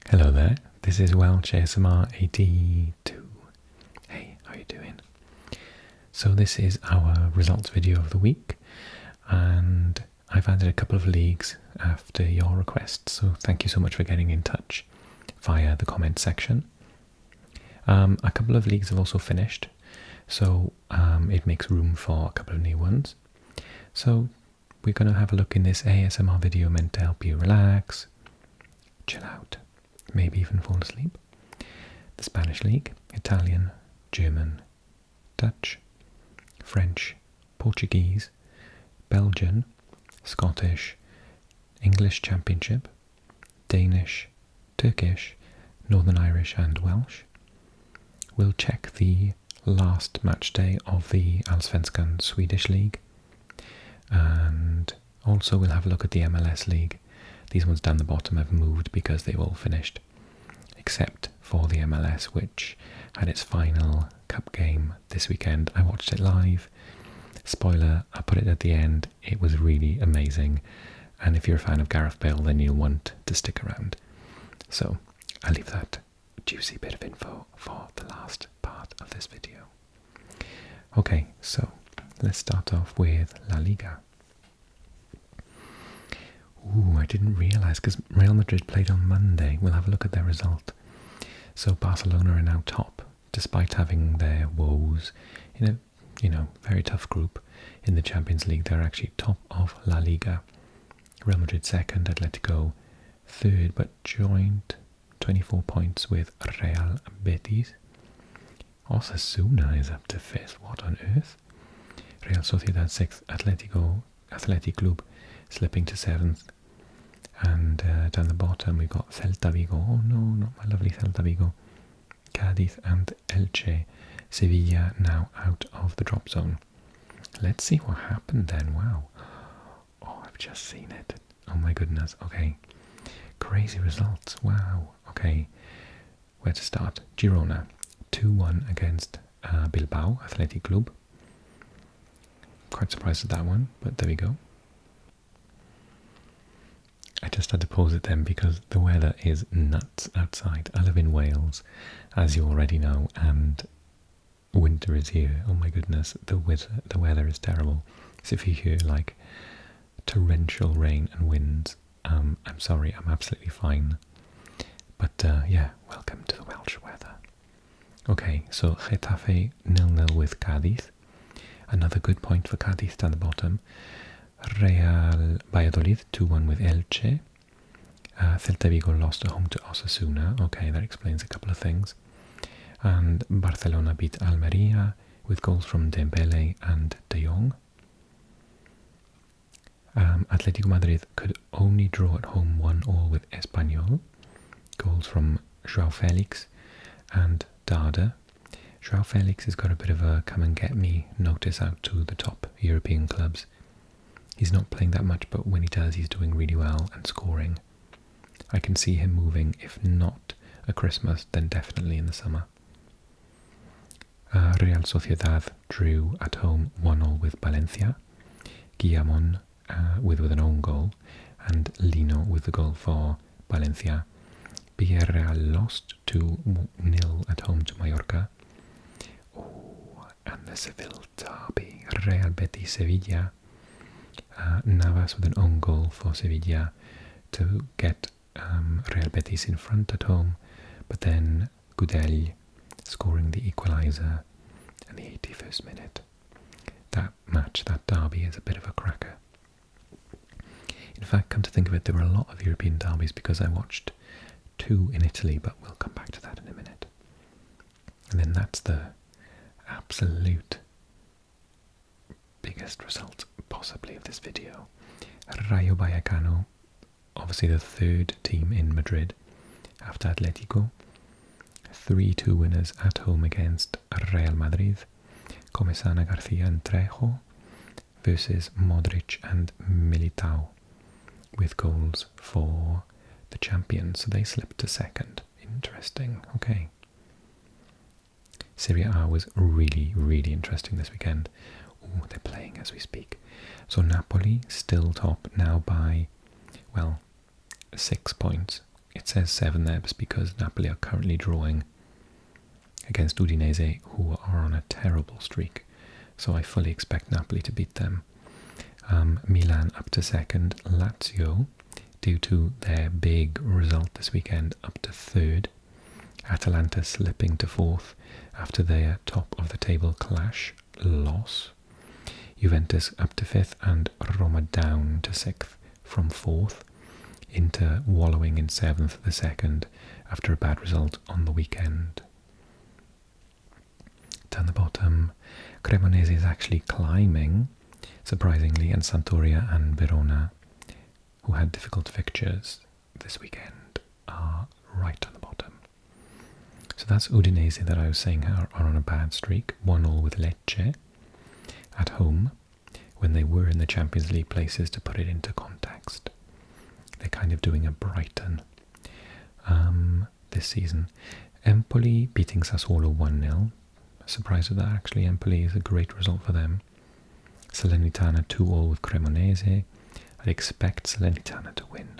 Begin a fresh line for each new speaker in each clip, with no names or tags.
Hello there, this is Welsh ASMR 82. Hey, how are you doing? So this is our results video of the week, and I've added a couple of leagues after your request, so thank you so much for getting in touch via the comment section. A couple of leagues have also finished, so it makes room for a couple of new ones. So we're going to have a look in this ASMR video meant to help you relax, chill out, maybe even fall asleep. The Spanish League, Italian, German, Dutch, French, Portuguese, Belgian, Scottish, English Championship, Danish, Turkish, Northern Irish and Welsh. We'll check the last match day of the Allsvenskan Swedish League, and also we'll have a look at the MLS League. These ones down the bottom have moved because they've all finished, except for the MLS, which had its final cup game this weekend. I watched it live. Spoiler, I put it at the end. It was really amazing. And if you're a fan of Gareth Bale, then you'll want to stick around. So I'll leave that juicy bit of info for the last part of this video. Okay, so let's start off with La Liga. Ooh, I didn't realise, because Real Madrid played on Monday. We'll have a look at their result. So Barcelona are now top, despite having their woes in a very tough group in the Champions League. They're actually top of La Liga. Real Madrid second, Atletico third, but joint 24 points with Real Betis. Osasuna is up to fifth. What on earth? Real Sociedad sixth, Athletic Club slipping to seventh. And down the bottom we've got Celta Vigo. Oh no, not my lovely Celta Vigo. Cádiz and Elche. Sevilla now out of the drop zone. Let's see what happened then. Wow. Oh, I've just seen it. Oh my goodness. Okay. Crazy results. Wow. Okay. Where to start? Girona. 2-1 against Bilbao Athletic Club. Quite surprised at that one, but there we go. I just had to pause it then because the weather is nuts outside. I live in Wales, as you already know, and winter is here. Oh my goodness, the weather is terrible. So if you hear like torrential rain and winds, I'm sorry, I'm absolutely fine. But yeah, welcome to the Welsh weather. Okay, so Getafe 0-0 with Cádiz. Another good point for Cádiz down the bottom. Real Valladolid 2-1 with Elche. Celta Vigo lost at home to Osasuna. Okay, that explains a couple of things. And Barcelona beat Almeria with goals from Dembele and De Jong. Atletico Madrid could only draw at home 1-1 with Espanyol. Goals from João Felix and Dada. João Felix has got a bit of a come and get me notice out to the top European clubs. He's not playing that much, but when he does, he's doing really well and scoring. I can see him moving, if not at Christmas, then definitely in the summer. Real Sociedad drew at home 1-0 with Valencia. Guillamon with an own goal, and Lino with the goal for Valencia. Villarreal lost 2-0 at home to Mallorca. Oh, and the Seville derby, Real Betis Sevilla. Navas with an own goal for Sevilla to get Real Betis in front at home, but then Gudel scoring the equaliser in the 81st minute. That match, that derby, is a bit of a cracker. In fact, come to think of it, there were a lot of European derbies because I watched 2 in Italy, but we'll come back to that in a minute. And then that's the absolute biggest result possibly of this video. Rayo Vallecano, obviously the third team in Madrid after Atletico. 3-2 winners at home against Real Madrid. Comesana, Garcia and Trejo versus Modric and Militao with goals for the champions. So they slipped to second. Interesting. Okay. Serie A was really, really interesting this weekend. Oh, they're playing as we speak. So Napoli still top now by, well, 6 points it says 7 there because Napoli are currently drawing against Udinese, who are on a terrible streak. So I fully expect Napoli to beat them. Milan up to second. Lazio, due to their big result this weekend, up to third. Atalanta slipping to fourth after their top of the table clash loss. Juventus up to fifth and Roma down to sixth from fourth. Inter wallowing in seventh the second after a bad result on the weekend. Down the bottom, Cremonese is actually climbing, surprisingly, and Sampdoria and Verona, who had difficult fixtures this weekend, are right on the bottom. So that's Udinese that I was saying are on a bad streak, 1-1 with Lecce at home, when they were in the Champions League places. To put it into context, they're kind of doing a Brighton this season. Empoli beating Sassuolo 1-0. Surprised with that, actually. Empoli is a great result for them. Salernitana 2-2 with Cremonese. I'd expect Salernitana to win.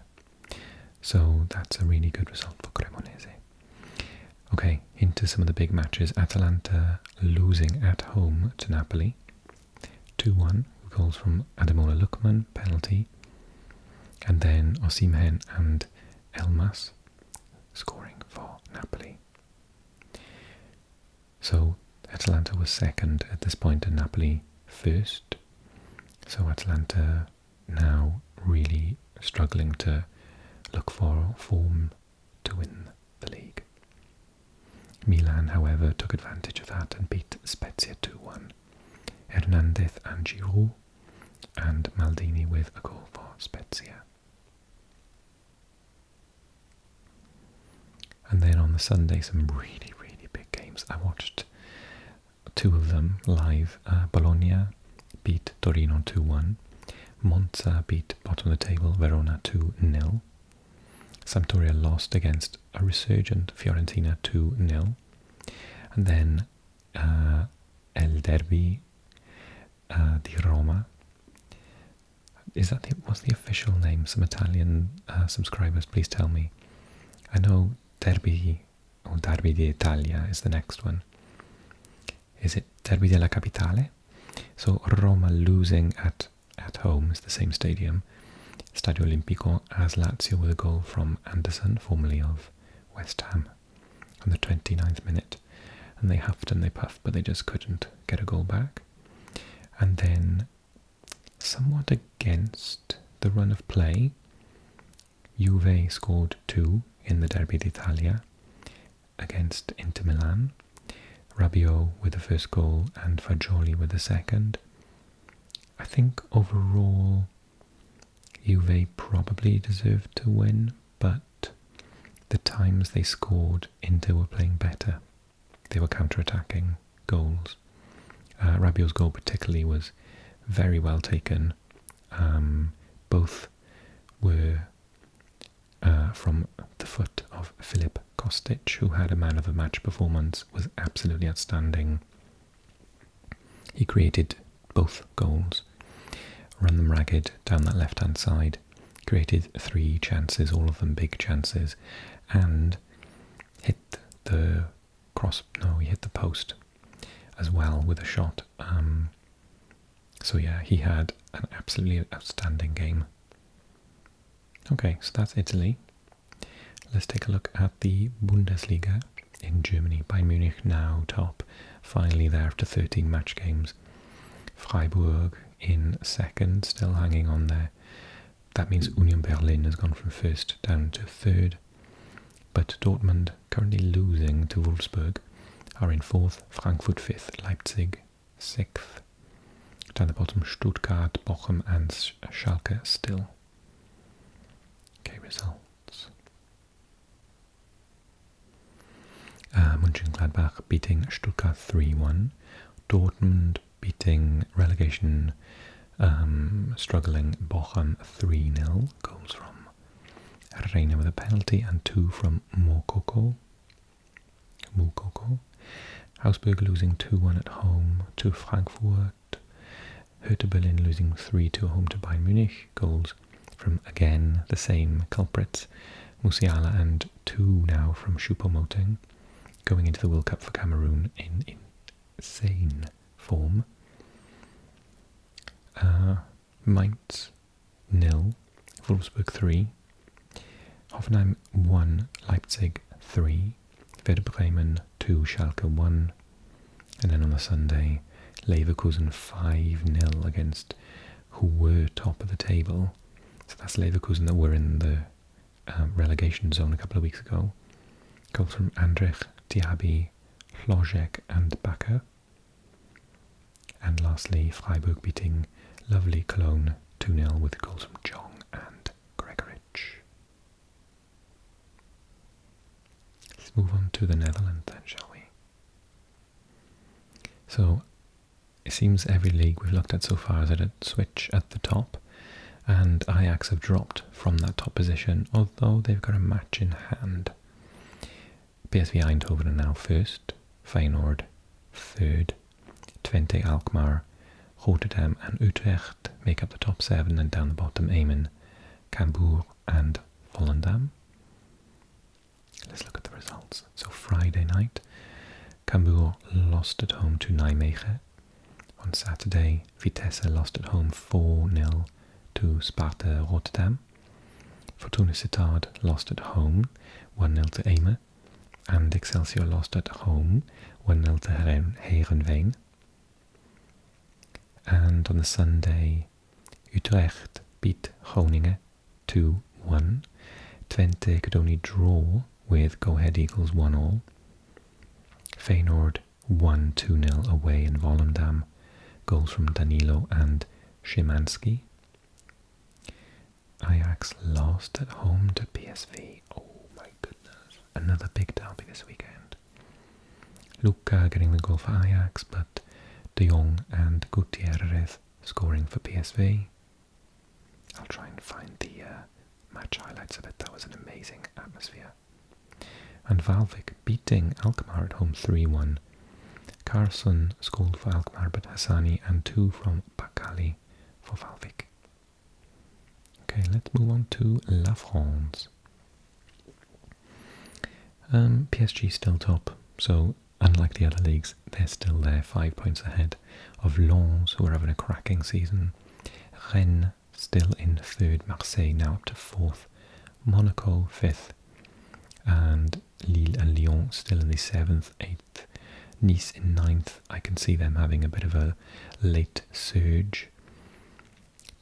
So that's a really good result for Cremonese. Okay, into some of the big matches. Atalanta losing at home to Napoli. 2-1, goals from Ademola Lookman, penalty. And then Osimhen and Elmas scoring for Napoli. So Atalanta was second at this point and Napoli first. So Atalanta now really struggling to look for form to win the league. Milan, however, took advantage of that and beat Spezia 2-1. Hernandez and Giroud, and Maldini with a goal for Spezia. And then on the Sunday, some really, really big games. I watched two of them live. Bologna beat Torino 2-1. Monza beat bottom of the table Verona 2-0. Sampdoria lost against a resurgent Fiorentina 2-0. And then El Derby di Roma. What's the official name? Some Italian subscribers, please tell me. I know Derby d'Italia is the next one. Is it Derby della Capitale? So Roma losing at home, is the same stadium, Stadio Olimpico, as Lazio with a goal from Anderson, formerly of West Ham, on the 29th minute. And they huffed and they puffed, but they just couldn't get a goal back. And then, somewhat against the run of play, Juve scored 2 in the Derby d'Italia against Inter Milan. Rabiot with the first goal and Fagioli with the second. I think overall Juve probably deserved to win, but the times they scored, Inter were playing better. They were counter-attacking goals. Rabiot's goal particularly was very well taken. Both were from the foot of Filip Kostic, who had a man of the match performance, was absolutely outstanding. He created both goals, run them ragged down that left-hand side, created 3 chances, all of them big chances, and hit the he hit the post as well with a shot. So yeah, he had an absolutely outstanding game. Okay, so that's Italy. Let's take a look at the Bundesliga in Germany. Bayern Munich now top, finally there after 13 match games. Freiburg in second, still hanging on there. That means Union Berlin has gone from first down to third. But Dortmund, currently losing to Wolfsburg, are in fourth, Frankfurt fifth, Leipzig sixth. Down the bottom, Stuttgart, Bochum and Schalke still. Okay, results. Mönchengladbach beating Stuttgart 3-1. Dortmund beating relegation struggling Bochum 3-0. Goals from Reina with a penalty and 2 from Moukoko. Augsburg losing 2-1 at home to Frankfurt. Hertha Berlin losing 3-2 at home to Bayern Munich. Goals from, again, the same culprits. Musiala and 2 now from Choupo-Moting, going into the World Cup for Cameroon in insane form. Mainz 0, Wolfsburg 3, Hoffenheim 1, Leipzig 3, Werder Bremen 2, Schalke 1, and then on the Sunday, Leverkusen 5-0 against who were top of the table. So that's Leverkusen that were in the relegation zone a couple of weeks ago. Goals from Andrich, Diaby, Hlojek and Bakker. And lastly, Freiburg beating lovely Cologne 2-0 with goals from Jong and Gregorich. Let's move on to the Netherlands then, shall we? So, it seems every league we've looked at so far is at a switch at the top, and Ajax have dropped from that top position, although they've got a match in hand. PSV Eindhoven are now first, Feyenoord third, Twente Alkmaar, Rotterdam and Utrecht make up the top 7, and down the bottom Amen, Cambuur and Volendam. Let's look at the results. So Friday night, Cambuur lost at home to Nijmegen. On Saturday, Vitesse lost at home 4-0 to Sparta Rotterdam. Fortuna Sittard lost at home 1-0 to Amen. And Excelsior lost at home 1-0 to Heerenveen. And on the Sunday, Utrecht beat Groningen 2-1. Twente could only draw with Go Ahead Eagles 1-1. Feyenoord won 2-0 away in Volendam. Goals from Danilo and Szymanski. Ajax lost at home to PSV. Oh my goodness. Another big derby this weekend. Luca getting the goal for Ajax, but De Jong and Gutierrez scoring for PSV. I'll try and find the match highlights of it. That was an amazing atmosphere. And Valvik beating Alkmaar at home 3-1. Carlson scored for Alkmaar, but Hassani and 2 from Bakali for Valvik. Okay, let's move on to La France. PSG still top, so unlike the other leagues, they're still there, 5 points ahead of Lens, who are having a cracking season. Rennes still in 3rd, Marseille now up to 4th, Monaco 5th, and Lille and Lyon still in the 7th, 8th, Nice in 9th. I can see them having a bit of a late surge.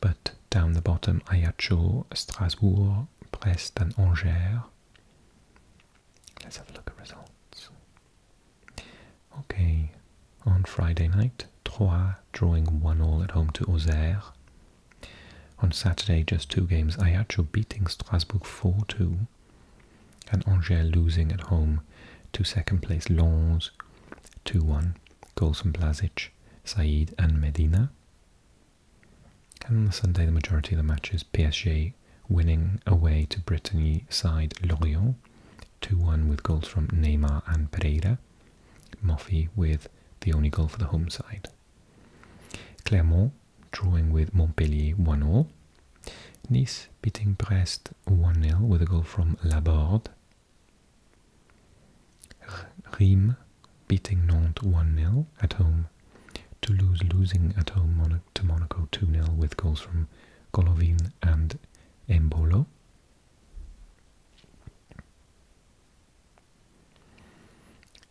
But down the bottom, Ajaccio, Strasbourg, Brest and Angers. Let's have a look at results. Okay, on Friday night, Troyes drawing 1-1 at home to Auxerre. On Saturday, just 2 games, Ajaccio beating Strasbourg 4-2. And Angers losing at home to second place Lens 2-1. Goals from Blazic, Said and Medina. And on the Sunday, the majority of the matches, PSG winning away to Brittany side Lorient 2-1 with goals from Neymar and Pereira. Moffi with the only goal for the home side. Clermont drawing with Montpellier 1-0. Nice beating Brest 1-0 with a goal from Laborde. Reims beating Nantes 1-0 at home. Toulouse losing at home to Monaco 2-0 with goals from Golovin and Embolo.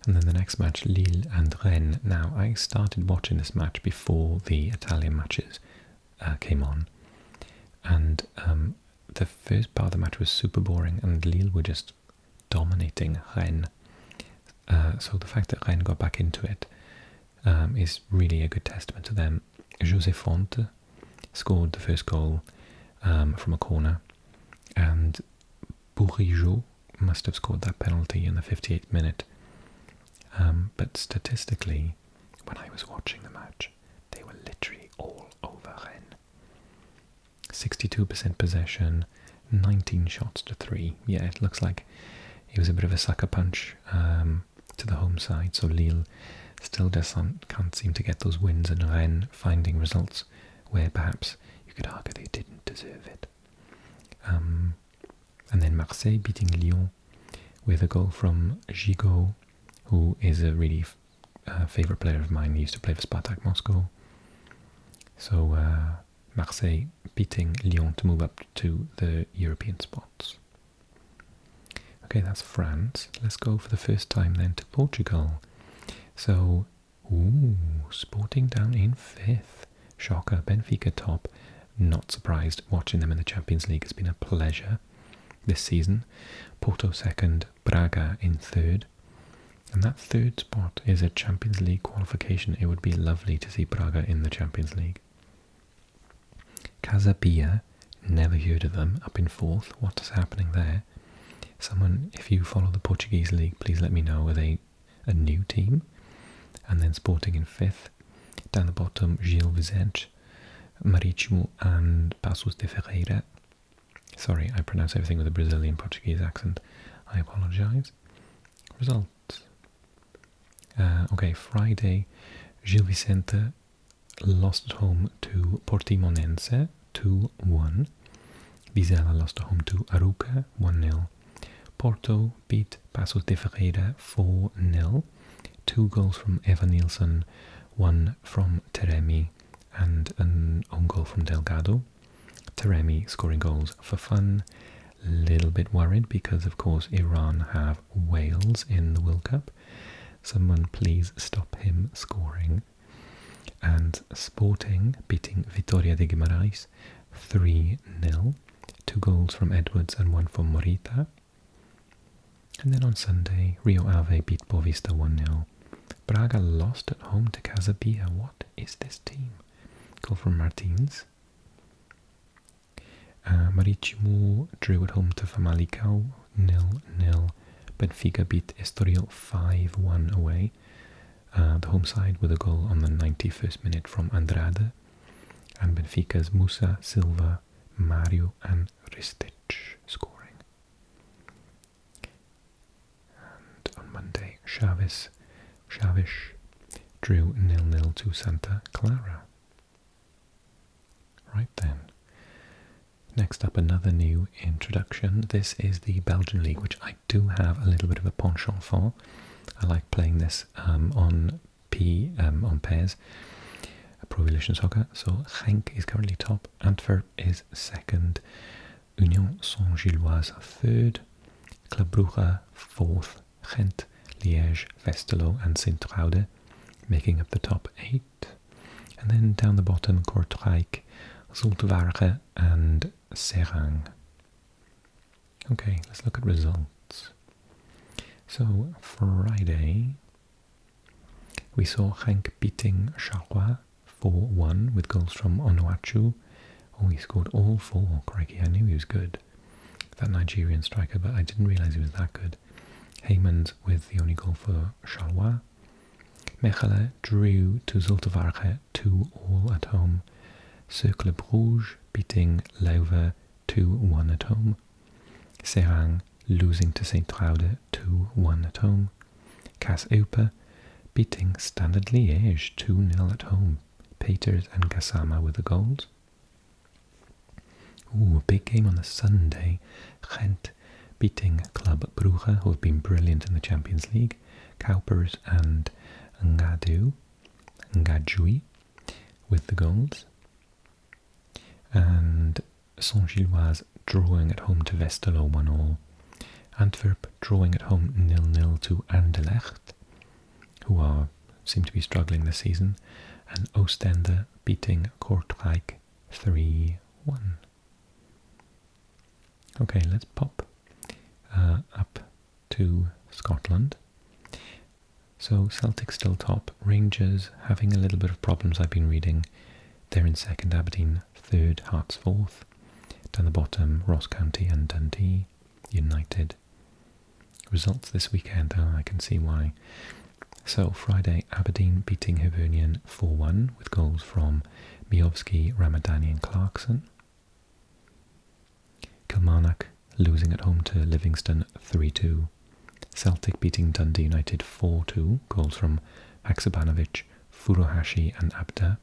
And then the next match, Lille and Rennes. Now, I started watching this match before the Italian matches came on. And the first part of the match was super boring, and Lille were just dominating Rennes. So the fact that Rennes got back into it is really a good testament to them. José Fonte scored the first goal from a corner, and Bourigeaud must have scored that penalty in the 58th minute. But statistically, when I was watching the match, they were literally all over Rennes. 62% possession, 19 shots to 3. Yeah, it looks like it was a bit of a sucker punch to the home side, so Lille still can't seem to get those wins, and Rennes finding results where perhaps you could argue they didn't deserve it. And then Marseille beating Lyon with a goal from Gigot, who is a really favourite player of mine. He used to play for Spartak Moscow. So Marseille beating Lyon to move up to the European spots. Okay, that's France. Let's go for the first time then to Portugal. So, Sporting down in 5th. Shocker, Benfica top. Not surprised. Watching them in the Champions League has been a pleasure this season. Porto 2nd, Braga in 3rd. And that 3rd spot is a Champions League qualification. It would be lovely to see Braga in the Champions League. Casa Pia, never heard of them, up in 4th. What is happening there? Someone, if you follow the Portuguese league, please let me know. Are they a new team? And then Sporting in 5th. Down the bottom, Gil Vicente, Marítimo and Paços de Ferreira. Sorry, I pronounce everything with a Brazilian Portuguese accent. I apologise. Results. Okay, Friday, Gil Vicente lost at home to Portimonense 2-1. Vizela lost at home to Arouca 1-0. Porto beat Paços de Ferreira 4-0. 2 goals from Evan Nielsen, 1 from Teremi, and an own goal from Delgado. Teremi scoring goals for fun. Little bit worried because, of course, Iran have Wales in the World Cup. Someone please stop him scoring. And Sporting beating Vitória de Guimarães 3-0. 2 goals from Edwards and 1 from Morita. And then on Sunday, Rio Ave beat Boavista 1-0. Braga lost at home to Casa Pia. What is this team? Goal from Martins. Marítimo drew at home to Famalicão 0-0. Benfica beat Estoril 5-1 away. The home side with a goal on the 91st minute from Andrade. And Benfica's Musa, Silva, Mario and Ristic scoring. And on Monday, Chaves drew 0-0 to Santa Clara. Right then. Next up, another new introduction. This is the Belgian League, which I do have a little bit of a penchant for. I like playing this on PES, Pro Evolution Soccer. So Genk is currently top, Antwerp is 2nd, Union Saint-Gilloise 3rd, Club Brugge 4th, Gent, Liège, Westerlo and Sint-Truiden making up the top 8. And then down the bottom, Kortrijk, Zulte Waregem and Serang. Okay, let's look at results. So, Friday, we saw Genk beating Charleroi 4-1 with goals from Onuachu. Oh, he scored all 4. Crikey, I knew he was good. That Nigerian striker, but I didn't realise he was that good. Heymans with the only goal for Charleroi. Mechelen drew to Zulte Waregem 2-2 at home. Cercle Bruges beating Leuven 2-1 at home. Serang losing to Sint-Truiden 2-1 at home. Cas Eupen beating Standard Liège 2-0 at home. Peters and Gassama with the goals. Ooh, a big game on the Sunday. Gent beating Club Brugge, who have been brilliant in the Champions League. Cowpers and Ngadjoui with the goals. And Saint-Gilloise drawing at home to Westerlo 1-1. Antwerp drawing at home 0-0 to Anderlecht, who seem to be struggling this season. And Oostende beating Kortrijk 3-1. Okay, let's pop up to Scotland. So Celtic still top, Rangers having a little bit of problems I've been reading. They're in 2nd, Aberdeen 3rd, Hearts 4th. Down the bottom, Ross County and Dundee United. Results this weekend, I can see why. So Friday, Aberdeen beating Hibernian 4-1 with goals from Miovski, Ramadani and Clarkson. Kilmarnock losing at home to Livingston 3-2. Celtic beating Dundee United 4-2. Goals from Haksabanovic, Furuhashi and Abda.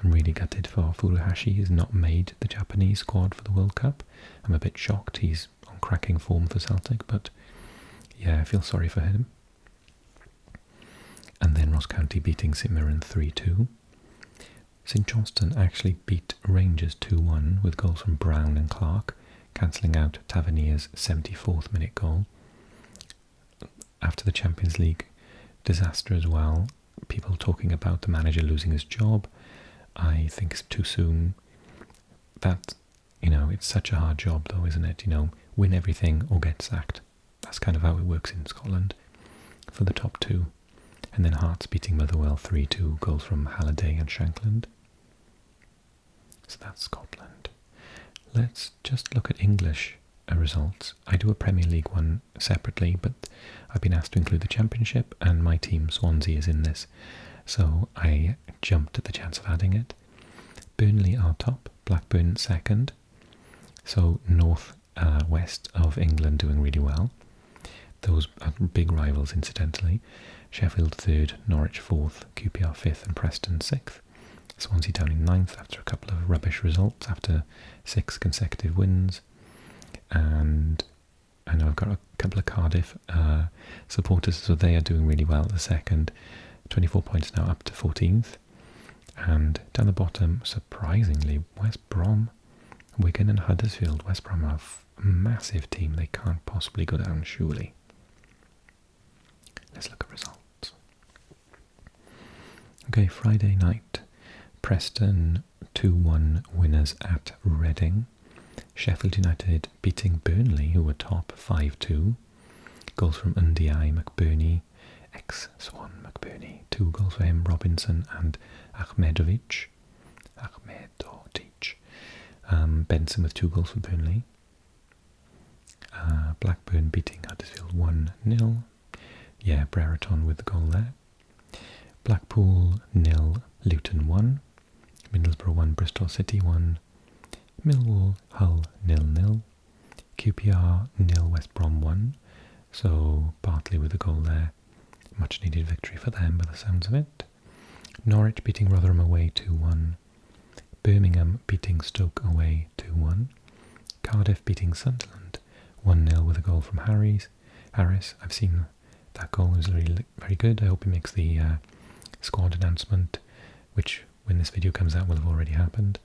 I'm really gutted for Furuhashi. He's not made the Japanese squad for the World Cup. I'm a bit shocked. He's on cracking form for Celtic, but yeah, I feel sorry for him. And then Ross County beating St Mirren 3-2. St Johnstone actually beat Rangers 2-1 with goals from Brown and Clark, cancelling out Tavernier's 74th minute goal. After the Champions League disaster as well, people talking about the manager losing his job, I think it's too soon. That, it's such a hard job though, isn't it? Win everything or get sacked. That's kind of how it works in Scotland for the top two. And then Hearts beating Motherwell 3-2, goals from Halliday and Shankland. So that's Scotland. Let's just look at English results. I do a Premier League one separately, but I've been asked to include the Championship, and my team Swansea is in this, so I jumped at the chance of adding it. Burnley are top, Blackburn second, so north west of England doing really well. Those are big rivals, incidentally. Sheffield third, Norwich fourth, QPR fifth and Preston sixth. Swansea down in ninth after a couple of rubbish results after 6 consecutive wins. And I know I've got a couple of Cardiff supporters, so they are doing really well at the second. 24 points now, up to 14th. And down the bottom, surprisingly, West Brom, Wigan and Huddersfield. West Brom are a massive team. They can't possibly go down, surely. Let's look at results. Okay, Friday night. Preston 2-1 winners at Reading. Sheffield United beating Burnley, who were top, 5-2. Goals from Ndiaye, McBurney, ex-Swan McBurney. 2 goals for him, Robinson and Ahmedovich. Benson with 2 goals for Burnley. Blackburn beating Huddersfield 1-0. Yeah, Brereton with the goal there. Blackpool 0, Luton 1. Middlesbrough 1, Bristol City 1. Millwall, Hull 0-0. QPR 0, West Brom 1. So Bartley with the goal there. Much needed victory for them by the sounds of it. Norwich beating Rotherham away 2-1. Birmingham beating Stoke away 2-1. Cardiff beating Sunderland 1-0 with a goal from Harris. I've seen that goal, is really very good. I hope he makes the squad announcement, which when this video comes out will have already happened.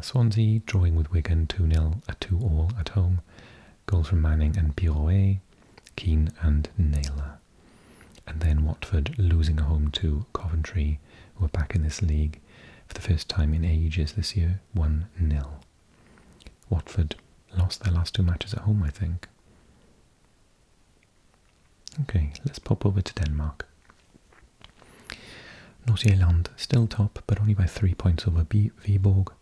Swansea drawing with Wigan 2-0 at 2-2 at home. Goals from Manning and Birouet, Keane and Naylor. And then Watford losing at home to Coventry, who are back in this league for the first time in ages this year, 1-0. Watford lost their last 2 matches at home, I think. Okay, let's pop over to Denmark. Nordsjælland still top, but only by 3 points over Viborg.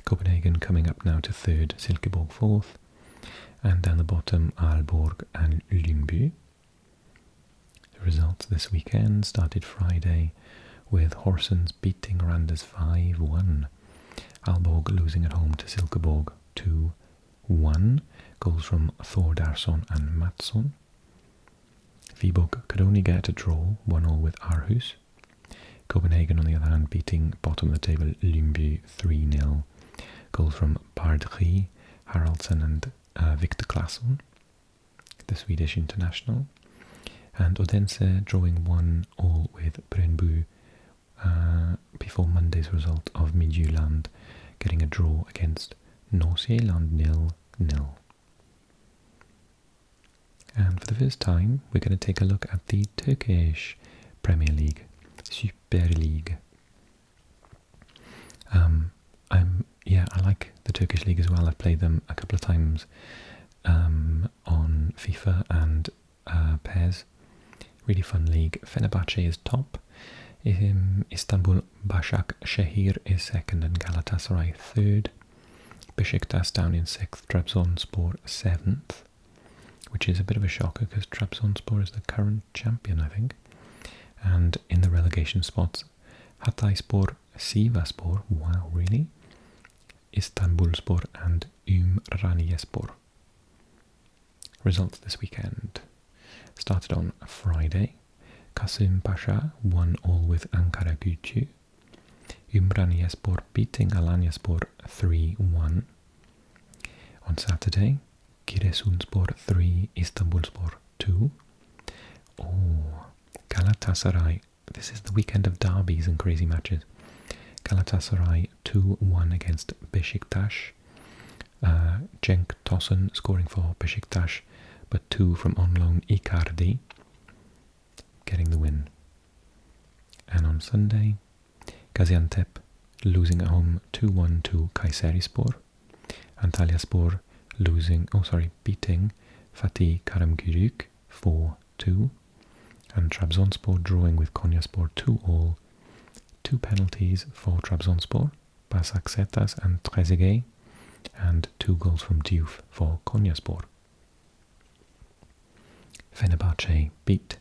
Copenhagen coming up now to 3rd, Silkeborg 4th. And down the bottom, Aalborg and Lyngby. The results this weekend started Friday with Horsens beating Randers 5-1. Aalborg losing at home to Silkeborg 2-1. Goals from Thordarson and Mattsson. Viborg could only get a draw, 1-1 with Aarhus. Copenhagen, on the other hand, beating bottom of the table Lyngby 3-0. Goals from Bardri, Haraldsson and Victor Claesson, the Swedish international. And Odense drawing 1-1 with Brøndby before Monday's result of Midtjylland getting a draw against Nordsjælland 0-0. And for the first time, we're going to take a look at the Turkish Premier League, Super League. I like the Turkish League as well. I've played them a couple of times on FIFA and PES. Really fun league. Fenerbahce is top. Istanbul Başakşehir is second and Galatasaray third. Beşiktaş down in 6th, Trabzonspor 7th, which is a bit of a shocker because Trabzonspor is the current champion, I think. And in the relegation spots, Hatayspor, Sivasspor, wow, really? Istanbulspor and Ümraniyespor. Results this weekend. Started on Friday. Kasımpaşa 1-1 with Ankara Gücü. Ümraniyespor beating Alanyaspor 3-1. On Saturday, Giresunspor 3, Istanbulspor 2. Oh, Galatasaray. This is the weekend of derbies and crazy matches. Galatasaray 2-1 against Beşiktaş. Cenk Tosun scoring for Beşiktaş, but 2 from on loan Icardi, getting the win. And on Sunday, Gaziantep losing at home 2-1 to Kayserispor. Antalyaspor beating Fatih Karagümrük 4-2. And Trabzonspor drawing with Konyaspor 2-2. 2 penalties for Trabzonspor, Başakşehir and Trezeguet, and 2 goals from Diouf for Konyaspor. Fenerbahce beat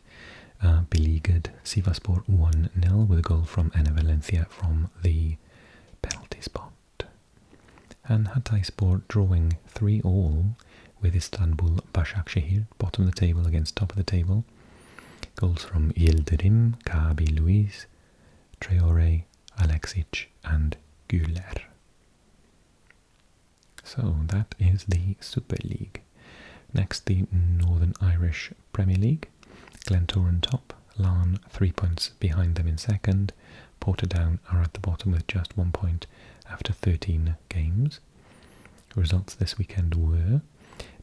beleaguered Sivasspor 1-0 with a goal from Ene Valencia from the penalty spot. And Hatayspor drawing 3-3 with Istanbul Başakşehir, bottom of the table against top of the table. Goals from Yildirim, Kabi Luiz, Traore, Alexic and Güler. So that is the Super League. Next, the Northern Irish Premier League. Glentoran top, Larne 3 points behind them in second. Portadown are at the bottom with just 1 point after 13 games. Results this weekend were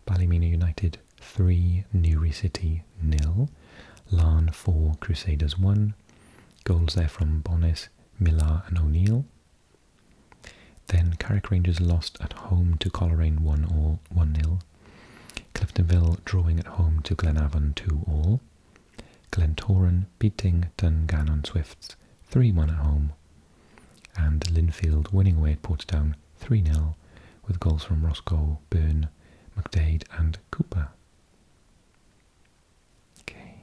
Ballymena United 3, Newry City 0, Larne 4, Crusaders 1. Goals there from Bonis, Millar and O'Neill. Then Carrick Rangers lost at home to Coleraine 1-0. Cliftonville drawing at home to Glenavon 2-2. Glentoran beating Dungannon Swifts 3-1 at home. And Linfield winning away at Portsdown 3-0 with goals from Roscoe, Byrne, McDade and Cooper. Okay.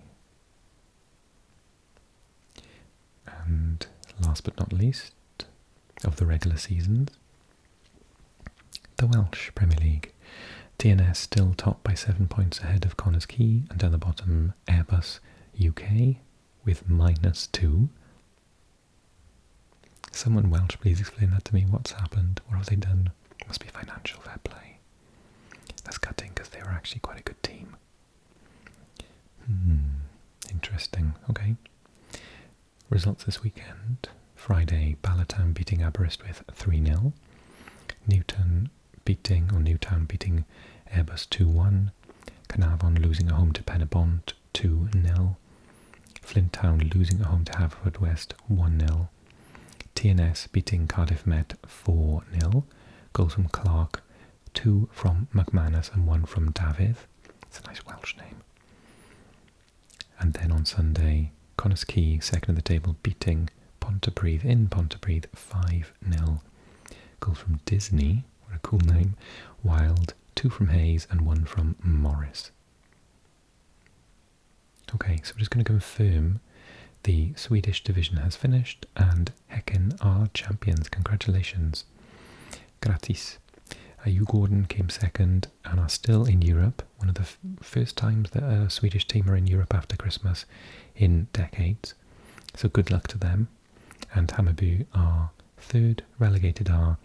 And last but not least of the regular seasons, the Welsh Premier League. TNS still top by 7 points ahead of Connors Quay, and down the bottom Airbus UK with -2. Someone Welsh, please explain that to me. What's happened? What have they done? Must be financial fair play. That's gutting because they were actually quite a good team. Interesting. Okay. Results this weekend. Friday, Ballatown beating Aberystwyth 3-0. Newtown beating Airbus 2-1. Carnarvon losing at home to Penybont 2-0. Flint Town losing at home to Haverfordwest 1-0. TNS beating Cardiff Met 4-0. Goals from Clark, 2 from McManus and 1 from Davydd. It's a nice Welsh name. And then on Sunday, Connors Quay, second of the table, beating Pontypridd in Pontypridd 5-0. Goals from Disney, what a cool name. Wild, 2 from Hayes and 1 from Morris. Okay, so we're just going to confirm the Swedish division has finished and Häcken are champions. Congratulations. Gratis. Djurgården came second and are still in Europe. One of the first times that a Swedish team are in Europe after Christmas in decades. So good luck to them. And Hammarby are third. Relegated are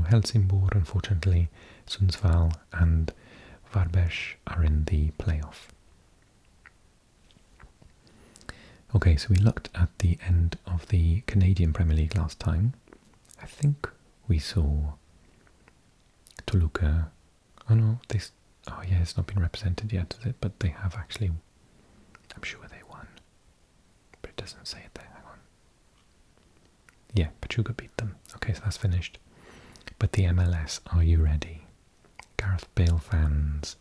Helsingborg, unfortunately. Sundsvall and Varberg are in the playoff. Okay, so we looked at the end of the Canadian Premier League last time. I think we saw Toluca. Oh no, it's not been represented yet, is it? But they have actually, I'm sure they won. But it doesn't say it there, hang on. Yeah, Pachuca beat them. Okay, so that's finished. But the MLS, are you ready? Gareth Bale fans,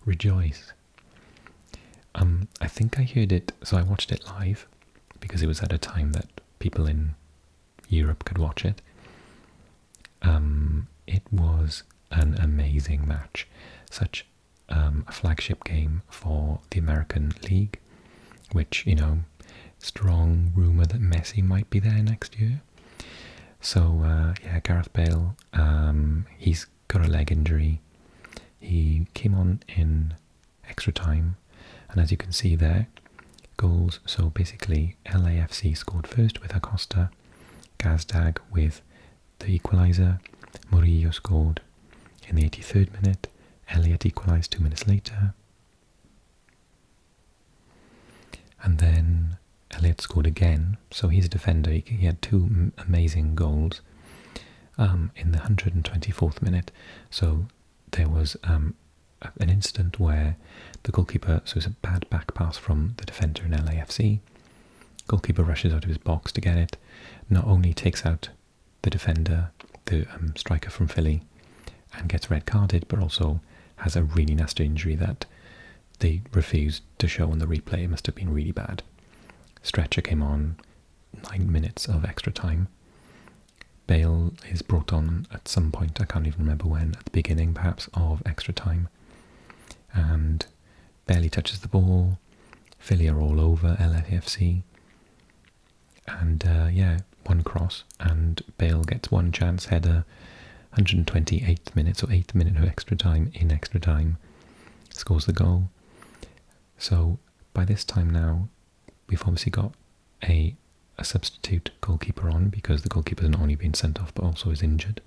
rejoice. I think I heard it, so I watched it live, because it was at a time that people in Europe could watch it. It was an amazing match. Such a flagship game for the American League, which, strong rumour that Messi might be there next year. So, Gareth Bale, he's got a leg injury. He came on in extra time, and as you can see there, goals. So basically, LAFC scored first with Acosta, Gazdag with the equaliser, Murillo scored in the 83rd minute. Elliott equalised 2 minutes later. And then Elliott scored again, so he's a defender. He had two amazing goals in the 124th minute. So there was an incident where the goalkeeper, so it's a bad back pass from the defender in LAFC. Goalkeeper rushes out of his box to get it. Not only takes out the defender, the striker from Philly, and gets red carded, but also has a really nasty injury that they refused to show on the replay. It must have been really bad. Stretcher came on, 9 minutes of extra time. Bale is brought on at some point, I can't even remember when, at the beginning perhaps of extra time, and barely touches the ball. Philly are all over LAFC, and one cross, and Bale gets one chance, header, 128th minute, so 8th minute of extra time, in extra time, scores the goal. So by this time now, we've obviously got a substitute goalkeeper on, because the goalkeeper has not only been sent off but also is injured.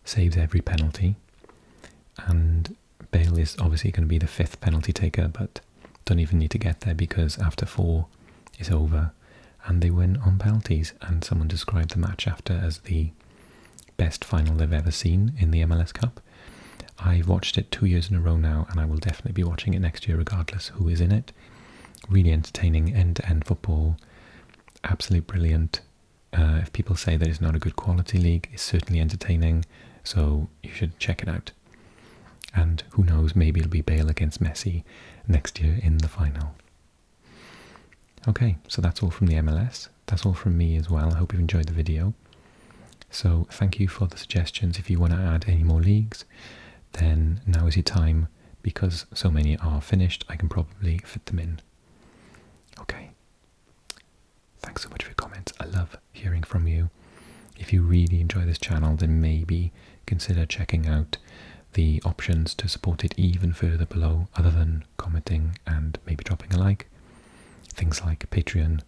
Saves every penalty, and Bale is obviously going to be the 5th penalty taker, but don't even need to get there because after 4 is over and they win on penalties. And someone described the match after as the best final they've ever seen in the MLS Cup. I've watched it 2 years in a row now, and I will definitely be watching it next year regardless who is in it. Really entertaining, end-to-end football, absolutely brilliant. If people say that it's not a good quality league, it's certainly entertaining, so you should check it out. And who knows, maybe it'll be Bale against Messi next year in the final. Okay, so that's all from the MLS. That's all from me as well. I hope you've enjoyed the video. So thank you for the suggestions. If you want to add any more leagues, then now is your time, because so many are finished, I can probably fit them in. Okay. Thanks so much for your comments. I love hearing from you. If you really enjoy this channel, then maybe consider checking out the options to support it even further below, other than commenting and maybe dropping a like. Things like Patreon,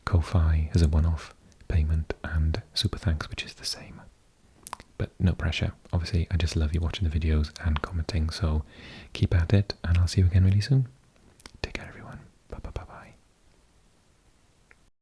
Ko-Fi as a one-off payment, and Super Thanks, which is the same. But no pressure. Obviously, I just love you watching the videos and commenting, so keep at it, and I'll see you again really soon.